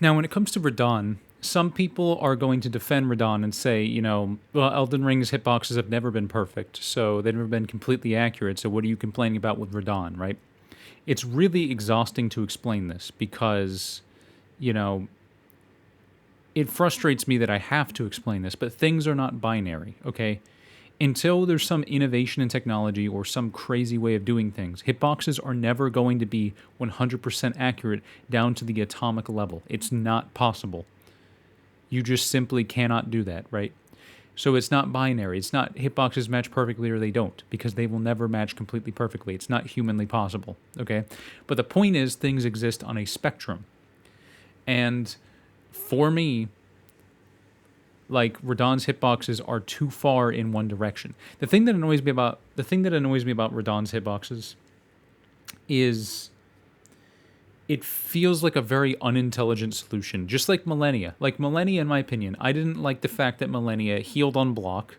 Now, when it comes to Radahn, some people are going to defend Radahn and say, well, Elden Ring's hitboxes have never been perfect, so they've never been completely accurate, so what are you complaining about with Radahn, right? It's really exhausting to explain this because, you know, it frustrates me that I have to explain this, but things are not binary, okay? Until there's some innovation in technology or some crazy way of doing things, hitboxes are never going to be 100% accurate down to the atomic level. It's not possible. You just simply cannot do that, right? So it's not binary. It's not hitboxes match perfectly or they don't, because they will never match completely perfectly. It's not humanly possible, okay? But the point is, things exist on a spectrum. And for me, like Radahn's hitboxes are too far in one direction. The thing that annoys me about Radahn's hitboxes is it feels like a very unintelligent solution, just like Millennia. Like Millennia, in my opinion, I didn't like the fact that Millennia healed on block,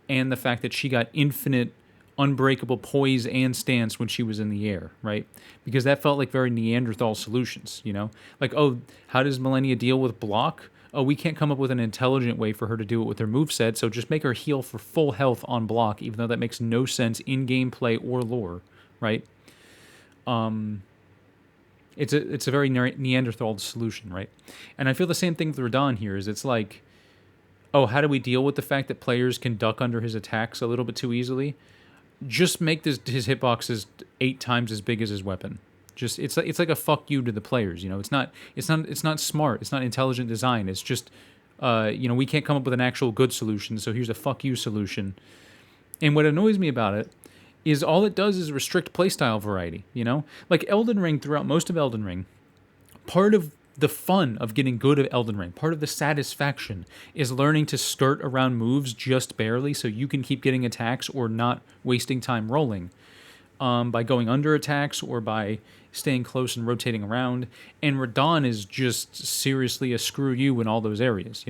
and the fact that she got infinite, unbreakable poise and stance when she was in the air, right? Because that felt like very Neanderthal solutions, you know? Like, oh, how does Millennia deal with block? Oh, we can't come up with an intelligent way for her to do it with her moveset, so just make her heal for full health on block, even though that makes no sense in gameplay or lore, right? It's a very Neanderthal solution, right? And I feel the same thing with Radahn here. Is it's like, oh, how do we deal with the fact that players can duck under his attacks a little bit too easily? Just make his hitboxes 8 times as big as his weapon. Just it's like a fuck you to the players. It's not smart. It's not intelligent design. It's just we can't come up with an actual good solution. So here's a fuck you solution. And what annoys me about it is all it does is restrict playstyle variety, Like Elden Ring, throughout most of Elden Ring, part of the fun of getting good at Elden Ring, part of the satisfaction, is learning to skirt around moves just barely so you can keep getting attacks or not wasting time rolling, by going under attacks or by staying close and rotating around. And Radahn is just seriously a screw you in all those areas.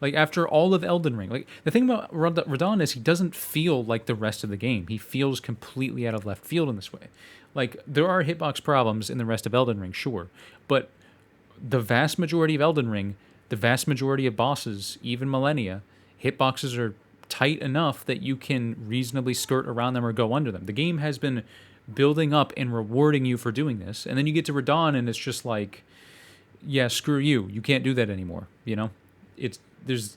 Like after all of Elden Ring, like the thing about Radahn is he doesn't feel like the rest of the game. He feels completely out of left field in this way. Like there are hitbox problems in the rest of Elden Ring, sure, but the vast majority of Elden Ring, the vast majority of bosses, even Millennia, hitboxes are tight enough that you can reasonably skirt around them or go under them. The game has been building up and rewarding you for doing this, and then you get to Radahn and it's just like, yeah, screw you. You can't do that anymore. It's there's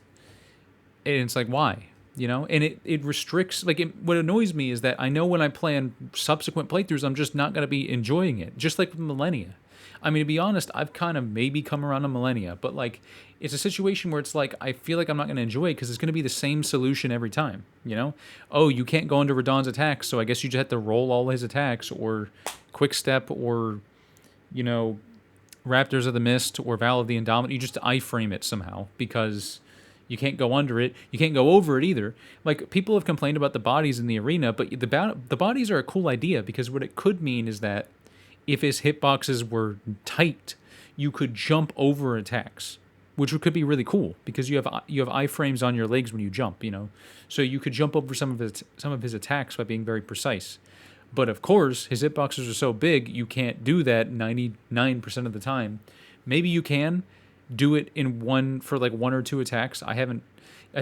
and it's like, why? And it restricts, like, what annoys me is that I know when I play on subsequent playthroughs, I'm just not going to be enjoying it, just like with Millennia. I mean, to be honest, I've kind of maybe come around to Millennia, but like, it's a situation where it's like, I feel like I'm not going to enjoy it because it's going to be the same solution every time. Oh, you can't go into Radahn's attacks, so I guess you just have to roll all his attacks, or Quick Step, or, you know, Raptors of the Mist, or Val of the Indomitable. You just iframe it somehow because you can't go under it. You can't go over it either. Like, people have complained about the bodies in the arena, but the bodies are a cool idea because what it could mean is that if his hitboxes were tight, you could jump over attacks, which could be really cool because you have iframes on your legs when you jump. So you could jump over some of his attacks by being very precise. But of course, his hitboxes are so big, you can't do that 99% of the time. Maybe you can do it in one or two attacks. I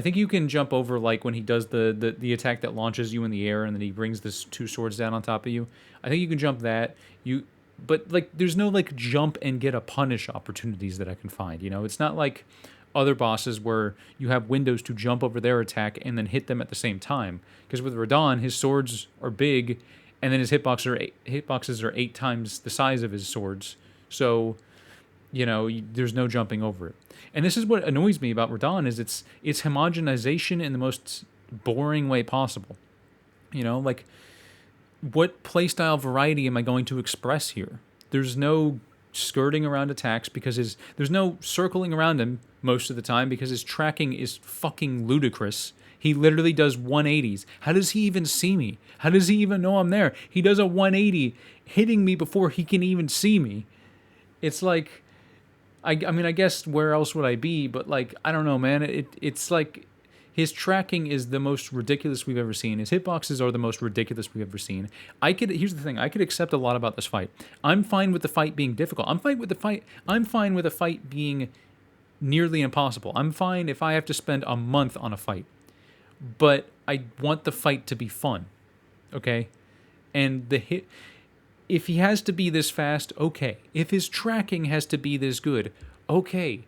think you can jump over, like, when he does the attack that launches you in the air and then he brings this two swords down on top of you. I think you can jump that. But like, there's no like jump and get a punish opportunities that I can find. It's not like other bosses where you have windows to jump over their attack and then hit them at the same time. Because with Radahn, his swords are big, and then his hitboxes are 8 times the size of his swords. So, there's no jumping over it. And this is what annoys me about Radahn, is it's homogenization in the most boring way possible. Like, what playstyle variety am I going to express here? There's no skirting around attacks because there's no circling around him most of the time because his tracking is fucking ludicrous. He literally does 180s. How does he even see me? How does he even know I'm there? He does a 180 hitting me before he can even see me. It's like, I mean, I guess where else would I be? But like, I don't know, man. It's like His tracking is the most ridiculous we've ever seen. His hitboxes are the most ridiculous we've ever seen. Here's the thing, I could accept a lot about this fight. I'm fine with the fight being difficult. I'm fine with a fight being nearly impossible. I'm fine if I have to spend a month on a fight. But I want the fight to be fun. Okay? And if he has to be this fast, okay. If his tracking has to be this good, okay.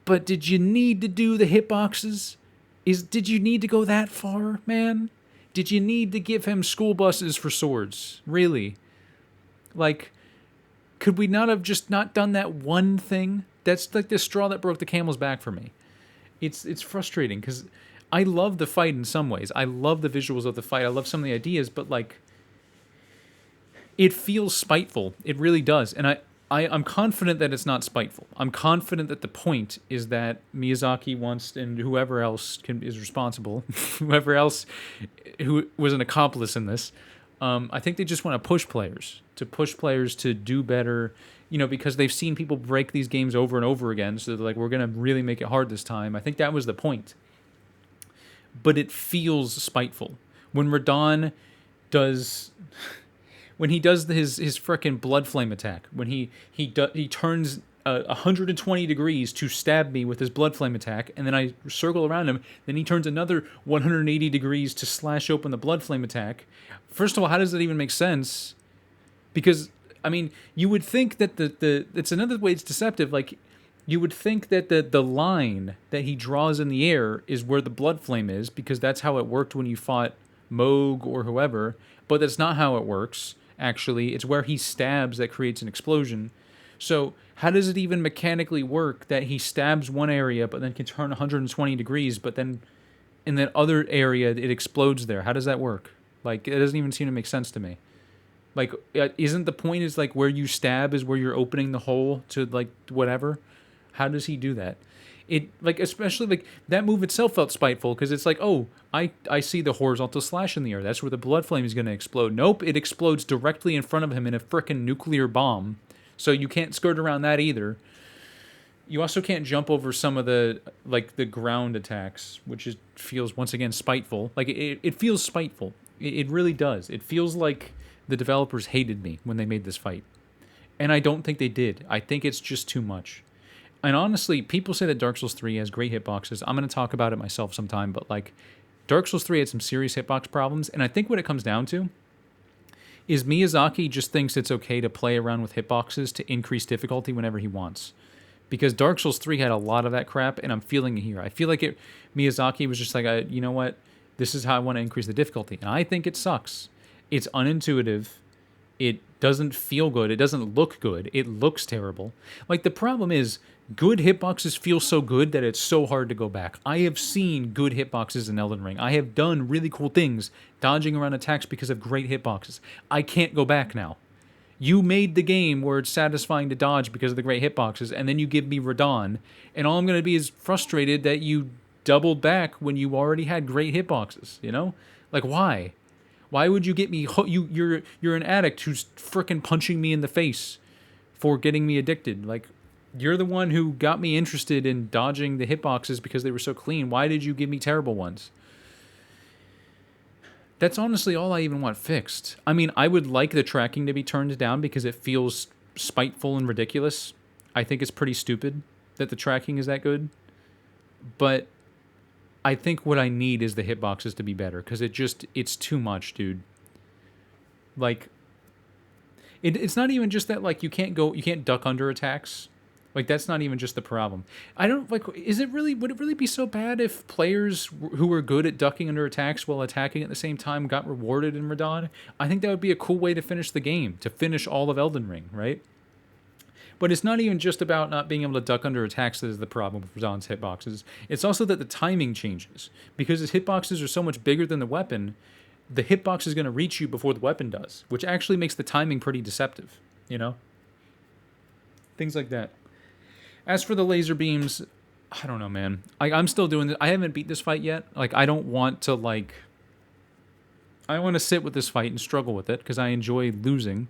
But did you need to do the hitboxes? Did you need to go that far, man? Did you need to give him school buses for swords? Really? Like, could we not have just not done that one thing? That's like the straw that broke the camel's back for me. It's frustrating because I love the fight in some ways. I love the visuals of the fight. I love some of the ideas, but like, it feels spiteful. It really does. And I'm confident that it's not spiteful. I'm confident that the point is that Miyazaki wants, and whoever else is responsible, whoever else who was an accomplice in this, I think they just want to push players to do better, because they've seen people break these games over and over again. So they're like, we're going to really make it hard this time. I think that was the point. But it feels spiteful. When Radahn does... When he does his frickin' blood flame attack, when he turns 120 degrees to stab me with his blood flame attack, and then I circle around him, then he turns another 180 degrees to slash open the blood flame attack. First of all, how does that even make sense? Because, I mean, you would think that it's another way it's deceptive, like, you would think that the line that he draws in the air is where the blood flame is, because that's how it worked when you fought Moog or whoever, but that's not how it works. Actually, it's where he stabs that creates an explosion. So how does it even mechanically work that he stabs one area but then can turn 120 degrees, but then in that other area it explodes there? How does that work? Like, it doesn't even seem to make sense to me. Like, isn't the point is like where you stab is where you're opening the hole to like whatever? How does he do that? It, like, especially like that move itself felt spiteful because it's like, oh, I see the horizontal slash in the air. That's where the blood flame is going to explode. Nope, it explodes directly in front of him in a frickin' nuclear bomb. So you can't skirt around that either. You also can't jump over some of the ground attacks, which feels once again spiteful. Like it feels spiteful. It really does. It feels like the developers hated me when they made this fight, and I don't think they did. I think it's just too much. And honestly, people say that Dark Souls 3 has great hitboxes. I'm going to talk about it myself sometime, but like Dark Souls 3 had some serious hitbox problems, and I think what it comes down to is Miyazaki just thinks it's okay to play around with hitboxes to increase difficulty whenever he wants. Because Dark Souls 3 had a lot of that crap, and I'm feeling it here. I feel like Miyazaki was just like, you know what? This is how I want to increase the difficulty. And I think it sucks. It's unintuitive. It doesn't feel good. It doesn't look good. It looks terrible. Like, the problem is, good hitboxes feel so good that it's so hard to go back. I have seen good hitboxes in Elden Ring. I have done really cool things dodging around attacks because of great hitboxes. I can't go back now. You made the game where it's satisfying to dodge because of the great hitboxes, and then you give me Radahn, and all I'm going to be is frustrated that you doubled back when you already had great hitboxes, you know? Like, why? Why would you get me... You're an addict who's frickin' punching me in the face for getting me addicted. Like, you're the one who got me interested in dodging the hitboxes because they were so clean. Why did you give me terrible ones? That's honestly all I even want fixed. I mean, I would like the tracking to be turned down because it feels spiteful and ridiculous. I think it's pretty stupid that the tracking is that good. But I think what I need is the hitboxes to be better because it's too much, dude. Like, it's not even just that, like, you can't duck under attacks. Like, that's not even just the problem. I don't, like, would it really be so bad if players who were good at ducking under attacks while attacking at the same time got rewarded in Radahn? I think that would be a cool way to finish the game, to finish all of Elden Ring, right? But it's not even just about not being able to duck under attacks that is the problem with Radahn's hitboxes. It's also that the timing changes. Because his hitboxes are so much bigger than the weapon, the hitbox is going to reach you before the weapon does, which actually makes the timing pretty deceptive, you know? Things like that. As for the laser beams, I don't know, man. I'm still doing this. I haven't beat this fight yet. Like, I don't want to, like... I want to sit with this fight and struggle with it, because I enjoy losing.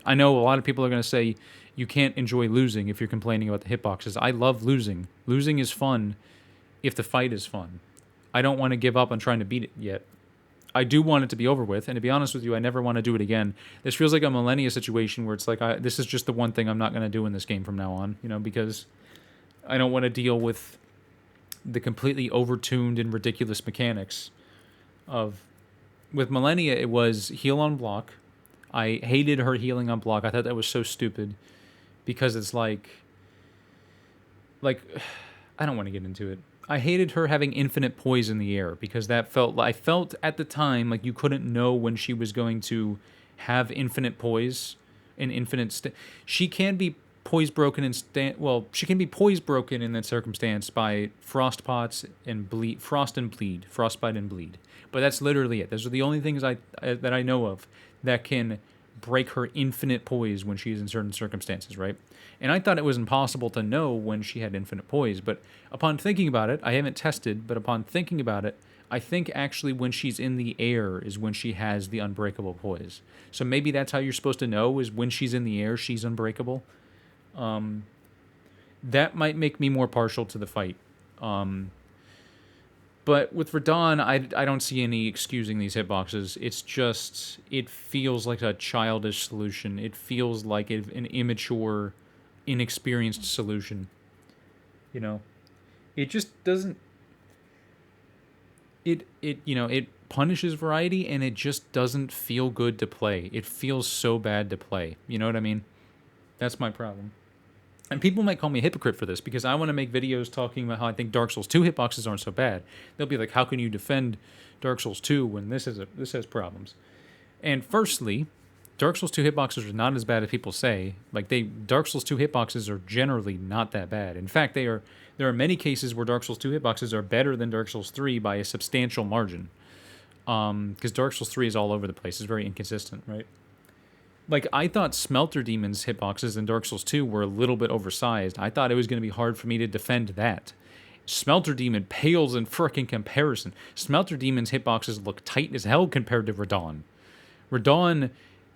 I know a lot of people are going to say, you can't enjoy losing if you're complaining about the hitboxes. I love losing. Losing is fun if the fight is fun. I don't want to give up on trying to beat it yet. I do want it to be over with, and to be honest with you, I never want to do it again. This feels like a Millennia situation where it's like, this is just the one thing I'm not going to do in this game from now on, because I don't want to deal with the completely overtuned and ridiculous mechanics of... With Millennia, it was heal on block. I hated her healing on block. I thought that was so stupid because it's like, I don't want to get into it. I hated her having infinite poise in the air because I felt at the time like you couldn't know when she was going to have infinite poise and she can be poise broken she can be poise broken in that circumstance by frostbite and bleed. But that's literally it. Those are the only things that I know of that can break her infinite poise when she's in certain circumstances, right? And I thought it was impossible to know when she had infinite poise, but upon thinking about it, I haven't tested, but upon thinking about it, I think actually when she's in the air is when she has the unbreakable poise. So maybe that's how you're supposed to know, is when she's in the air, she's unbreakable. That might make me more partial to the fight. But with Radahn, I don't see any excusing these hitboxes. It's just, it feels like a childish solution. It feels like an immature, inexperienced solution. It just doesn't... It punishes variety, and it just doesn't feel good to play. It feels so bad to play. You know what I mean? That's my problem. And people might call me a hypocrite for this because I want to make videos talking about how I think Dark Souls 2 hitboxes aren't so bad. They'll be like, how can you defend Dark Souls 2 when this has problems? And firstly, Dark Souls 2 hitboxes are not as bad as people say. Dark Souls 2 hitboxes are generally not that bad. In fact, there are many cases where Dark Souls 2 hitboxes are better than Dark Souls 3 by a substantial margin. Because Dark Souls 3 is all over the place. It's very inconsistent, right? I thought Smelter Demon's hitboxes in Dark Souls 2 were a little bit oversized. I thought it was going to be hard for me to defend that. Smelter Demon pales in frickin' comparison. Smelter Demon's hitboxes look tight as hell compared to Radahn. Radahn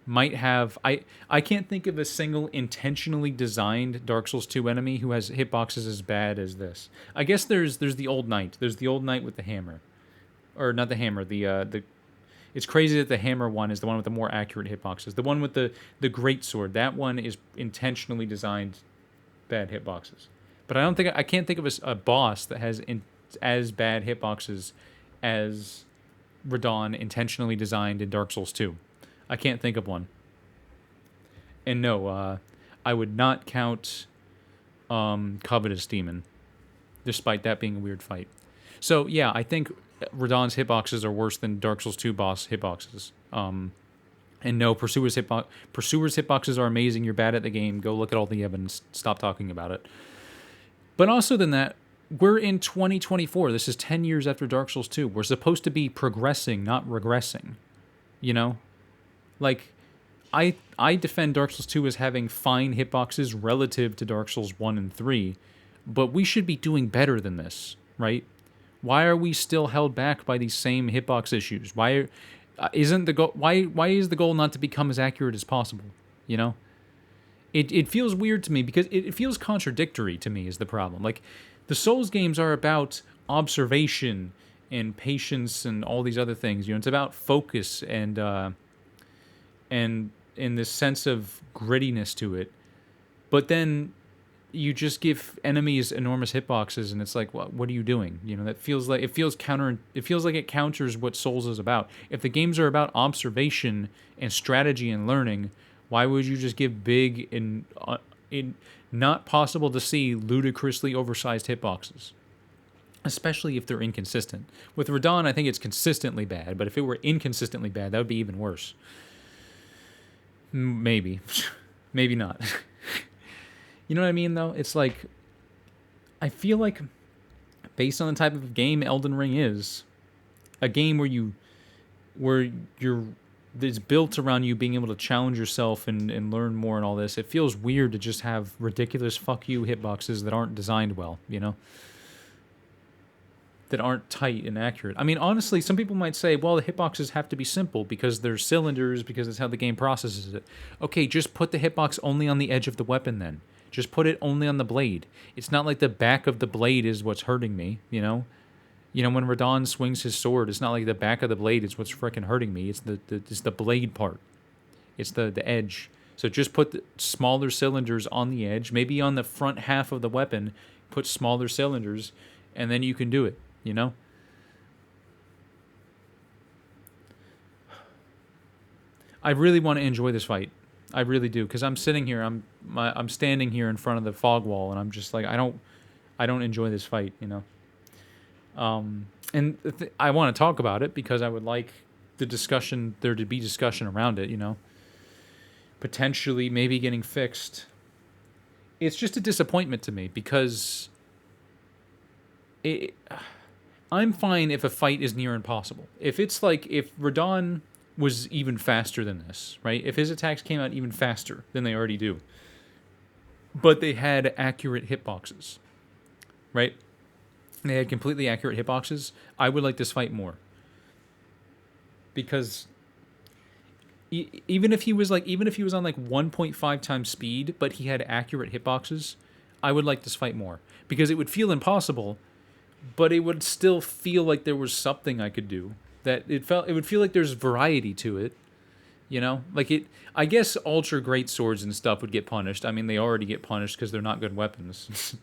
might have... I can't think of a single intentionally designed Dark Souls 2 enemy who has hitboxes as bad as this. I guess there's the Old Knight. There's the Old Knight with the hammer. Or not the hammer, the It's crazy that the hammer one is the one with the more accurate hitboxes. The one with the greatsword, that one is intentionally designed bad hitboxes. But I can't think of a boss that has as bad hitboxes as Radahn intentionally designed in Dark Souls 2. I can't think of one. And no, I would not count Covetous Demon, despite that being a weird fight. So yeah, I think Radahn's hitboxes are worse than Dark Souls 2 boss hitboxes. And no, Pursuer's hitboxes are amazing. You're bad at the game. Go look at all the evidence. Stop talking about it. But also than that, we're in 2024. This is 10 years after Dark Souls 2. We're supposed to be progressing, not regressing. I defend Dark Souls 2 as having fine hitboxes relative to Dark Souls 1 and 3, but we should be doing better than this, right? Why are we still held back by these same hitbox issues? Why isn't the goal? Why is the goal not to become as accurate as possible? It feels weird to me because it feels contradictory to me is the problem. The Souls games are about observation and patience and all these other things. It's about focus and in this sense of grittiness to it. But then you just give enemies enormous hitboxes, and it's like, what are you doing? That feels like it counters what Souls is about. If the games are about observation and strategy and learning, why would you just give big and not possible to see ludicrously oversized hitboxes? Especially if they're inconsistent. With Radahn, I think it's consistently bad, but if it were inconsistently bad, that would be even worse. Maybe. Maybe not. You know what I mean, though? It's like, I feel like, based on the type of game Elden Ring is, a game where it's built around you being able to challenge yourself and learn more and all this, it feels weird to just have ridiculous fuck you hitboxes that aren't designed well, that aren't tight and accurate. I mean, honestly, some people might say, well, the hitboxes have to be simple because they're cylinders, because it's how the game processes it. Okay, just put the hitbox only on the edge of the weapon then. Just put it only on the blade. It's not like the back of the blade is what's hurting me, You know, when Radahn swings his sword, it's not like the back of the blade is what's freaking hurting me. It's the blade part. It's the edge. So just put the smaller cylinders on the edge, maybe on the front half of the weapon, put smaller cylinders, and then you can do it, you know? I really want to enjoy this fight. I really do, because I'm sitting here, I'm standing here in front of the fog wall, and I'm just like, I don't enjoy this fight, you know? And I want to talk about it because I would like there to be discussion around it, you know? Potentially maybe getting fixed. It's just a disappointment to me because it, I'm fine if a fight is near impossible. If it's like if Radahn was even faster than this, right? If his attacks came out even faster than they already do, but they had accurate hitboxes, right? They had completely accurate hitboxes. I would like this fight more because even if he was on like 1.5 times speed, but he had accurate hitboxes, I would like this fight more because it would feel impossible, but it would still feel like there was something I could do. It would feel like there's variety to it, you know? Like it I guess ultra great swords and stuff would get punished. I mean, they already get punished because they're not good weapons.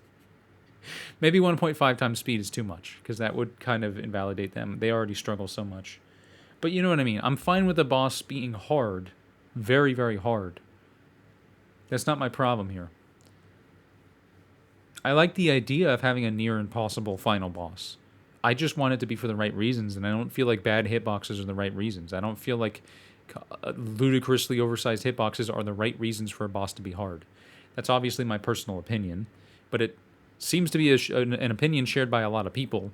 Maybe 1.5 times speed is too much because that would kind of invalidate them. They already struggle so much. But you know what I mean? I'm fine with the boss being hard. Very, very hard. That's not my problem here. I like the idea of having a near impossible final boss. I just want it to be for the right reasons, and I don't feel like bad hitboxes are the right reasons. I don't feel like ludicrously oversized hitboxes are the right reasons for a boss to be hard. That's obviously my personal opinion, but it seems to be an opinion shared by a lot of people.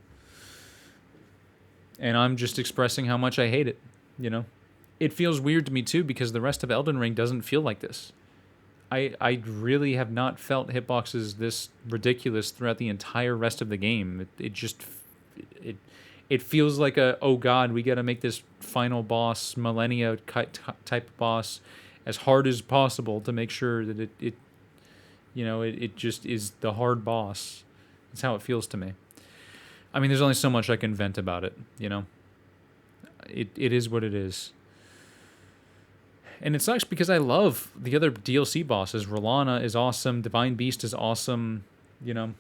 And I'm just expressing how much I hate it, you know? It feels weird to me, too, because the rest of Elden Ring doesn't feel like this. I really have not felt hitboxes this ridiculous throughout the entire rest of the game. It feels like oh god, we gotta make this final boss, Millennia type of boss, as hard as possible to make sure that it just is the hard boss. That's how it feels to me. I mean, there's only so much I can vent about it, you know? It is what it is. And it sucks because I love the other DLC bosses. R'hllana is awesome. Divine Beast is awesome. You know,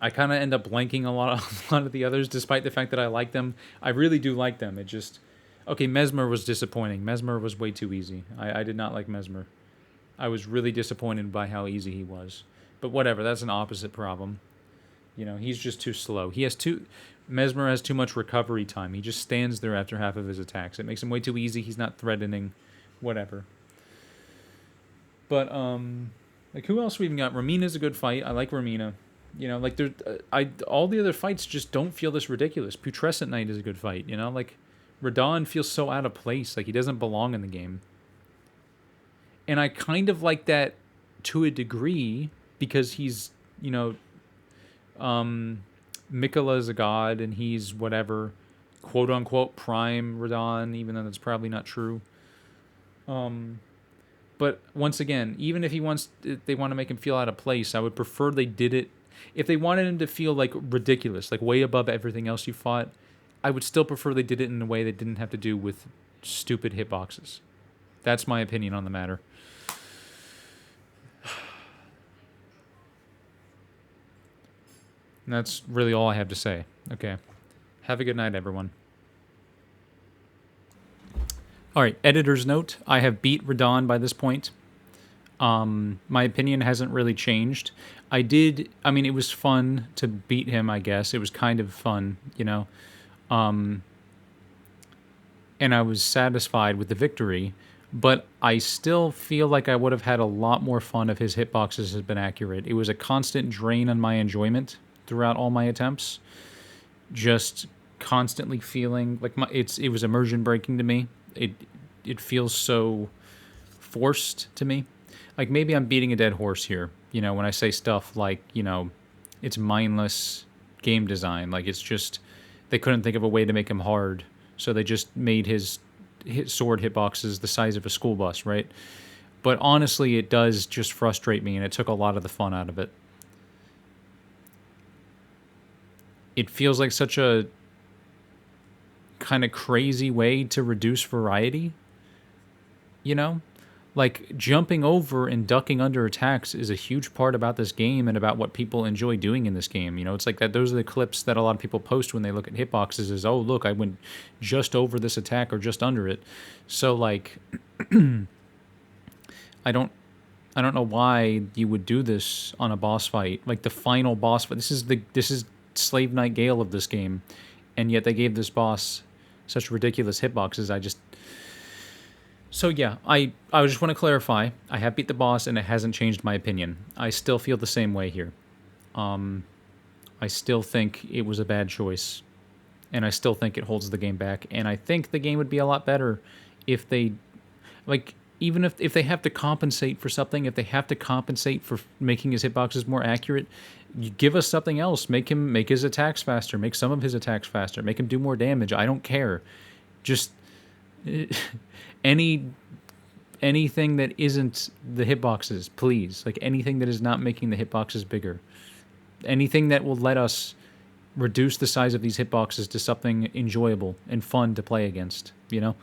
I kind of end up blanking a lot of the others, despite the fact that I like them. I really do like them. It just... Okay, Mesmer was disappointing. Mesmer was way too easy. I did not like Mesmer. I was really disappointed by how easy he was. But whatever, that's an opposite problem. You know, he's just too slow. Mesmer has too much recovery time. He just stands there after half of his attacks. It makes him way too easy. He's not threatening. Whatever. But like who else we even got? Ramina's a good fight. I like Ramina. You know, like all the other fights just don't feel this ridiculous. Putrescent Knight is a good fight. You know, like Radahn feels so out of place. Like he doesn't belong in the game. And I kind of like that to a degree because he's, you know, Miquella's a god and he's whatever, quote unquote prime Radahn, even though that's probably not true. But once again, even if they want to make him feel out of place, I would prefer they did it. If they wanted him to feel like ridiculous, like way above everything else you fought, I would still prefer they did it in a way that didn't have to do with stupid hitboxes. That's my opinion on the matter. And that's really all I have to say. Okay. Have a good night, everyone. All right, editor's note. I have beat Radahn by this point. My opinion hasn't really changed. It was fun to beat him, I guess. It was kind of fun, you know. And I was satisfied with the victory, but I still feel like I would have had a lot more fun if his hitboxes had been accurate. It was a constant drain on my enjoyment throughout all my attempts. Just constantly feeling like it was immersion breaking to me. It feels so forced to me. Like maybe I'm beating a dead horse here, you know, when I say stuff like, you know, it's mindless game design. Like it's just they couldn't think of a way to make him hard, so they just made his sword hitboxes the size of a school bus, right? But honestly, it does just frustrate me, and it took a lot of the fun out of it. it feels like such a kind of crazy way to reduce variety, you know? Like jumping over and ducking under attacks is a huge part about this game and about what people enjoy doing in this game. You know, it's like that those are the clips that a lot of people post when they look at hitboxes is, "Oh, look, I went just over this attack or just under it." So like I don't I don't know why you would do this on a boss fight. Like the final boss fight. This is Slave Knight Gale of this game, and yet they gave this boss such ridiculous hitboxes. So yeah, I just want to clarify. I have beat the boss, and it hasn't changed my opinion. I still feel the same way here. Um, I still think it was a bad choice, and I still think it holds the game back. And I think the game would be a lot better if they, like, even if they have to compensate for something, if they have to compensate for making his hitboxes more accurate, you give us something else. Make his attacks faster. Make some of his attacks faster. Make him do more damage. I don't care. Just any anything that isn't the hitboxes, please. Like anything that is not making the hitboxes bigger. Anything that will let us reduce the size of these hitboxes to something enjoyable and fun to play against, you know?